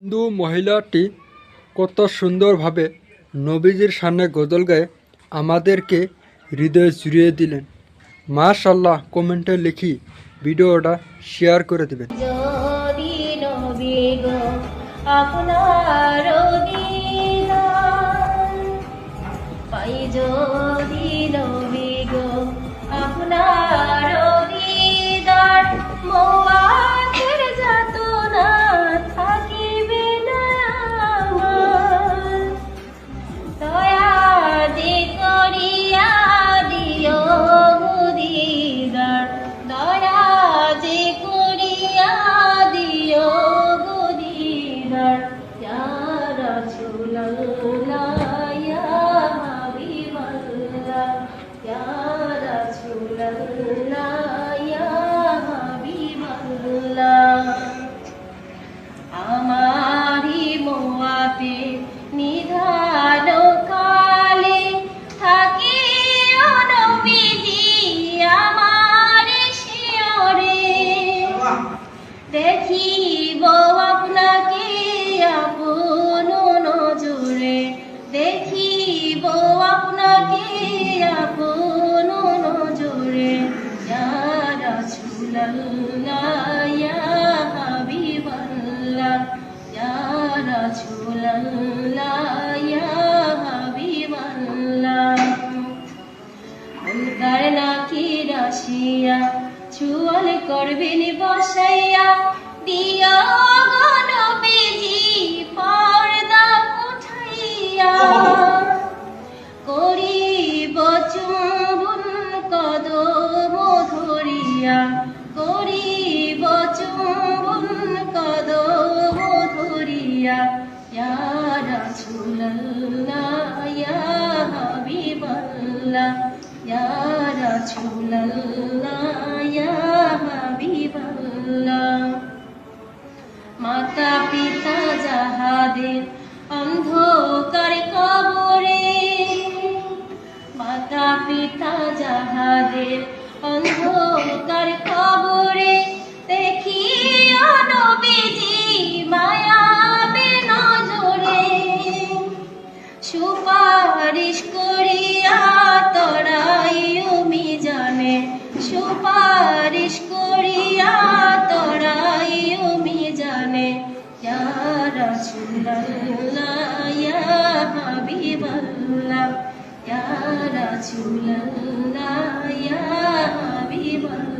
হিন্দু মহিলাটি কত সুন্দরভাবে নবীজির সামনে গজল গায়ে আমাদেরকে হৃদয়ে জুড়িয়ে দিলেন। মাশাআল্লাহ, কমেন্টে লিখি ভিডিওটা শেয়ার করে দেবেন। যদি নবী গো আপনার দিদার পাই, যদি নবী গো আপনার দিদার, মওয়াতের যাতনা থাকিবে না আমার। দয়া যে করিয়া দিও দিদার, দয়া যে করিয়া দিও দিদার। ইয়া রাসূলুল্লাহ ইয়া হাবিবাল্লাহ, ইয়া রাসূলুল্লাহ ইয়া হাবিবাল্লাহ। আমারি মোয়াতে নিধান কালে থাকি নবীজি আমার শিয়রে, দেখিব আপনাকে আপন নজরে, দেখিব আপনাকে আপন নজরে। ইয়া রাসূলুল্লাহ ইয়া হাবিবাল্লাহ, ইয়া রাসূলুল্লাহ ইয়া হাবিবাল্লাহ। মুনকার নাকির আসিয়া চুয়াল করবেন বসাইয়া, দিও গো নবীজি পর্দা উঠাইয়া। করিব চুম্বন কদম ধরিয়া, করিব চুম্বন কদম ধরিয়া। ইয়া রাসূলুল্লাহ ইয়া হাবিবাল্লাহ, ইয়া রাসূলুল্লাহ ইয়া হাবিবাল্লাহ। মাতা পিতা যাহাদের অন্ধকার কবরে, মাতা পিতা যাহাদের অন্ধকার কবরে, দেখিও নবীজি মায়াবে নজরে। সুপারিশ করিয়া তরাইও মিজানে, সুপারিশ করিয়া তরাইও মিজানে। ইয়া রাসূলুল্লাহ ইয়া হাবিবাল্লাহ, ইয়া রাসূলুল্লাহ ইয়া হাবিবাল্লাহ।